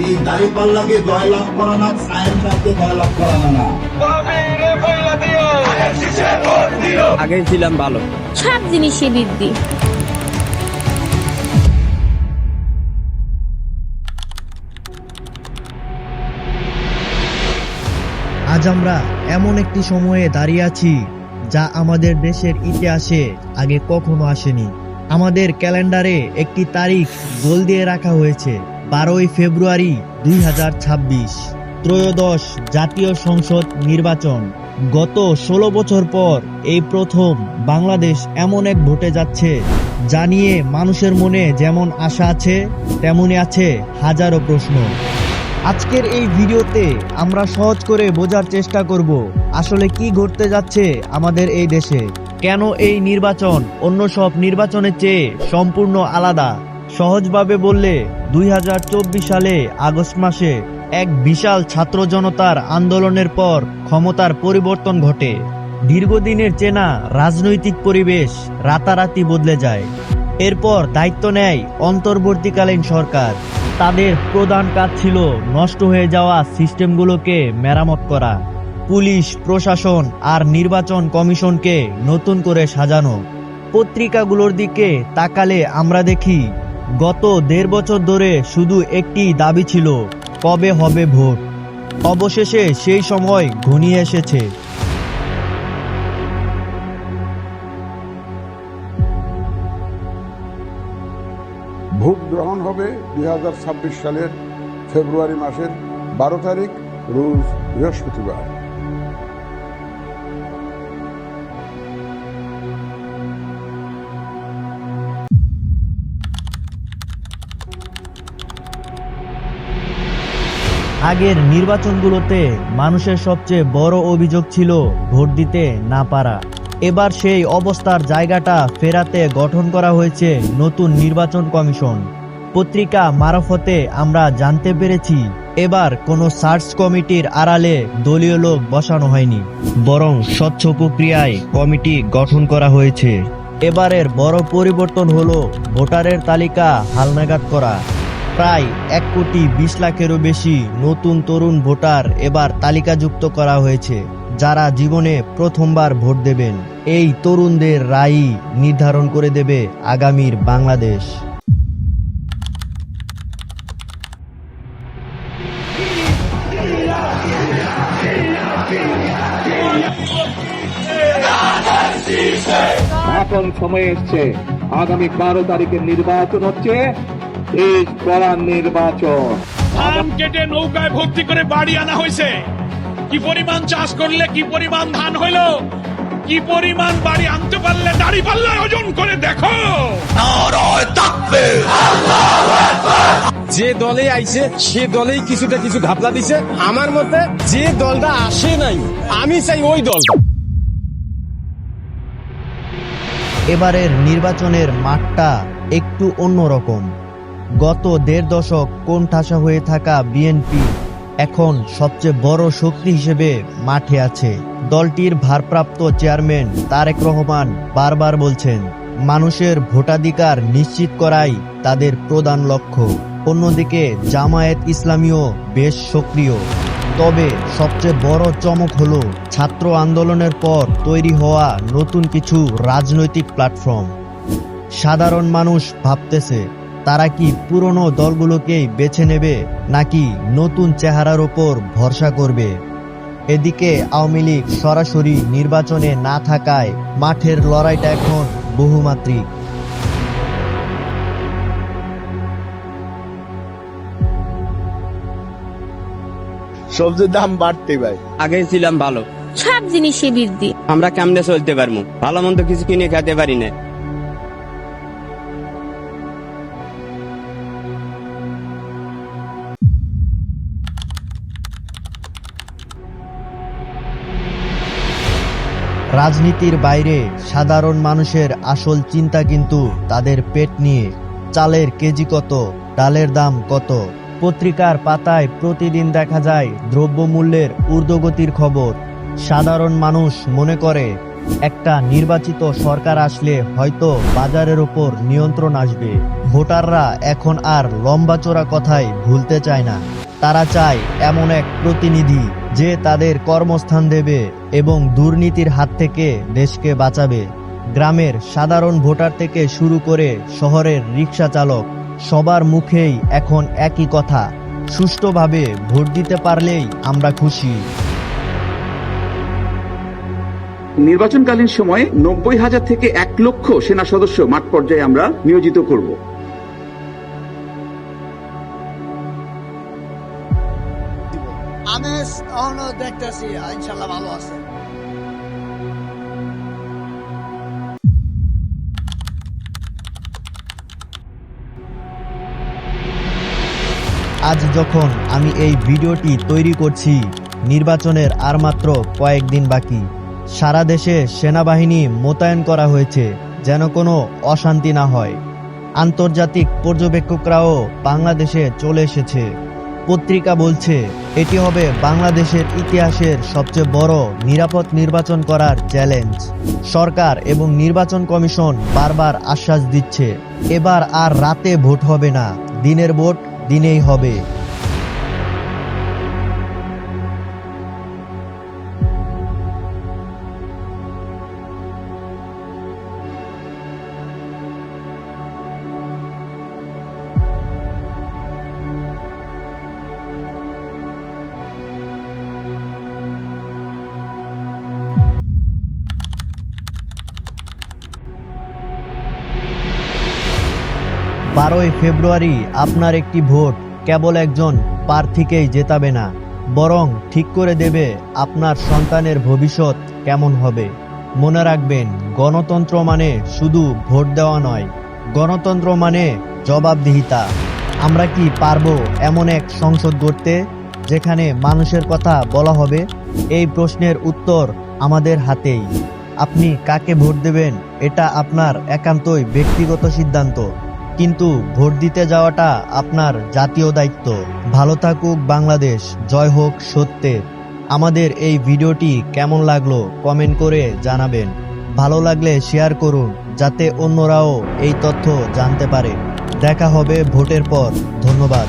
এই দাঁড়িপাল্লাকে জয়লাভ করা না, সায়েন্স সাথে জয়লাভ করা না। আগে ছিলাম ভালো। সব জিনিসে বৃদ্ধি। আজ আমরা এমন একটি সময়ে দাঁড়িয়ে আছি যা আমাদের দেশের ইতিহাসে আগে কখনো আসেনি। আমাদের ক্যালেন্ডারে একটি তারিখ গোল দিয়ে রাখা হয়েছে, 12ই ফেব্রুয়ারি 2026, ত্রয়োদশ জাতীয় সংসদ নির্বাচন। গত 16 বছর পর এই প্রথম বাংলাদেশ এমন এক ভোটে যাচ্ছে যা নিয়ে মানুষের মনে যেমন আশা আছে তেমনি আছে হাজারো প্রশ্ন। আজকের এই ভিডিওতে আমরা সহজ করে বোঝার চেষ্টা করব আসলে কি ঘটতে যাচ্ছে আমাদের এই দেশে, কেন এই নির্বাচন অন্য সব নির্বাচনের চেয়ে সম্পূর্ণ আলাদা। সহজভাবে বললে 2024 সালে আগস্ট মাসে এক বিশাল ছাত্র জনতার আন্দোলনের পর ক্ষমতার পরিবর্তন ঘটে। দীর্ঘদিনের চেনা রাজনৈতিক পরিবেশ রাতারাতি বদলে যায়। এরপর দায়িত্ব নেয় অন্তর্বর্তীকালীন সরকার। তাদের প্রধান কাজ ছিল নষ্ট হয়ে যাওয়া সিস্টেমগুলোকে মেরামত করা, পুলিশ প্রশাসন আর নির্বাচন কমিশনকে নতুন করে সাজানো। পত্রিকাগুলোর দিকে তাকালে আমরা দেখি গত 1.5 বছর ধরে শুধু একটি দাবি ছিল, কবে হবে ভোট। অবশেষে সেই সময় ঘনিয়ে এসেছে। ভোট গ্রহণ হবে 2026 সালের ফেব্রুয়ারি মাসের 12 তারিখ, রোজ বৃহস্পতিবার। আগের নির্বাচনগুলোতে মানুষের সবচেয়ে বড় অভিযোগ ছিল ভোট দিতে না পারা। এবার সেই অবস্থার জায়গাটা ফেরাতে গঠন করা হয়েছে নতুন নির্বাচন কমিশন। পত্রিকা মারফতে আমরা জানতে পেরেছি এবার কোনো সার্চ কমিটির আড়ালে দলীয় লোক বসানো হয়নি, বরং স্বচ্ছ প্রক্রিয়ায় কমিটি গঠন করা হয়েছে। এবারের বড় পরিবর্তন হলো ভোটারের তালিকা হালনাগাদ করা। প্রায় 1,20 লাখেরও বেশি নতুন তরুণ ভোটার এবার তালিকাযুক্ত করা হয়েছে, যারা জীবনে প্রথমবার ভোট দেবেন। এই তরুণদের রায়ই নির্ধারণ করে দেবে আগামীর বাংলাদেশ। এখন সময় এসছে, আগামী 12 তারিখের নির্বাচন হচ্ছে দেশ গড়ার নির্বাচন। ধান কেটে নৌকায় ভর্তি করে বাড়ি আনা হয়েছে। কি পরিমাণ চাষ করলে কি পরিমাণ ধান হইল, কি পরিমাণ বাড়ি আনতে পারলে দাঁড়িপাল্লায় ওজন করে দেখো। যে দলে আইছে সে দলেই কিছুটা কিছু ঘাপলা দিছে। আমার মতে যে দলটা আসে নাই, আমি চাই ওই দলটা। এবারের নির্বাচনের মাঠটা একটু অন্যরকম। গত 1.5 দশক কোণঠাসা হয়ে থাকা বিএনপি এখন সবচেয়ে বড় শক্তি হিসেবে মাঠে আছে। দলটির ভারপ্রাপ্ত চেয়ারম্যান তারেক রহমান বারবার বলছেন, মানুষের ভোটাধিকার নিশ্চিত করাই তাদের প্রধান লক্ষ্য। অন্যদিকে জামায়াত ইসলামীও বেশ সক্রিয়। তবে সবচেয়ে বড় চমক হলো ছাত্র আন্দোলনের পর তৈরি হওয়া নতুন কিছু রাজনৈতিক প্ল্যাটফর্ম। সাধারণ মানুষ ভাবতেছে তারা কি পুরনো দলগুলোকেই বেছে নেবে নাকি নতুন চেহারার ওপর ভরসা করবে। এদিকে আওয়ামী লীগ সরাসরি নির্বাচনে না থাকায় মাঠের লড়াইটা এখন বহুমাত্রিক। সবজির দাম বাড়তে ভাই। আগে ছিলাম ভালো। সব জিনিসে বৃদ্ধি। আমরা কেমনে চলতে পারবো, ভালো মন্দ কিছু কিনে খেতে পারি না। রাজনীতির বাইরে সাধারণ মানুষের আসল চিন্তা কিন্তু তাদের পেট নিয়ে। চালের কেজি কত, ডালের দাম কত। পত্রিকার পাতায় প্রতিদিন দেখা যায় দ্রব্যমূল্যের ঊর্ধ্বগতির খবর। সাধারণ মানুষ মনে করে একটা নির্বাচিত সরকার আসলে হয়তো বাজারের ওপর নিয়ন্ত্রণ আসবে। ভোটাররা এখন আর লম্বা চড়া কথাই ভুলতে চায় না। তারা চায় এমন এক প্রতিনিধি যে তাদের কর্মস্থান দেবে এবং দুর্নীতির হাত থেকে দেশকে বাঁচাবে। গ্রামের সাধারণ ভোটার থেকে শুরু করে শহরের রিকশা চালক, সবার মুখেই এখন একই কথা, সুষ্ঠুভাবে ভোট দিতে পারলেই আমরা খুশি। নির্বাচনকালীন সময়ে 90,000 থেকে 1 লক্ষ সেনা সদস্য মাঠ পর্যায়ে আমরা নিয়োজিত করব। আমি দেখতেছি ইনশাল্লাহ ভালো আছে। আজ যখন আমি এই ভিডিওটি তৈরি করছি, নির্বাচনের আর মাত্র কয়েকদিন বাকি। সারা দেশে সেনাবাহিনী মোতায়েন করা হয়েছে যেন কোনো অশান্তি না হয়। আন্তর্জাতিক পর্যবেক্ষকরাও বাংলাদেশে চলে এসেছে। পত্রিকা বলছে এটি হবে বাংলাদেশের ইতিহাসের সবচেয়ে বড় নিরাপদ নির্বাচন করার চ্যালেঞ্জ। সরকার এবং নির্বাচন কমিশন বারবার আশ্বাস দিচ্ছে এবার আর রাতে ভোট হবে না, দিনের ভোট দিনেই হবে। বারোই ফেব্রুয়ারি আপনার একটি ভোট কেবল একজন প্রার্থীকেই জেতাবে না, বরং ঠিক করে দেবে আপনার সন্তানের ভবিষ্যৎ কেমন হবে। মনে রাখবেন, গণতন্ত্র মানে শুধু ভোট দেওয়া নয়, গণতন্ত্র মানে জবাবদিহিতা। আমরা কি পারবো এমন এক সংসদ গড়তে যেখানে মানুষের কথা বলা হবে? এই প্রশ্নের উত্তর আমাদের হাতেই। আপনি কাকে ভোট দেবেন এটা আপনার একান্তই ব্যক্তিগত সিদ্ধান্ত, কিন্তু ভোট দিতে যাওয়াটা আপনার জাতীয় দায়িত্ব। ভালো থাকুক বাংলাদেশ, জয় হোক সত্যের। আমাদের এই ভিডিওটি কেমন লাগলো কমেন্ট করে জানাবেন। ভালো লাগলে শেয়ার করুন যাতে অন্যরাও এই তথ্য জানতে পারে। দেখা হবে ভোটের পর। ধন্যবাদ।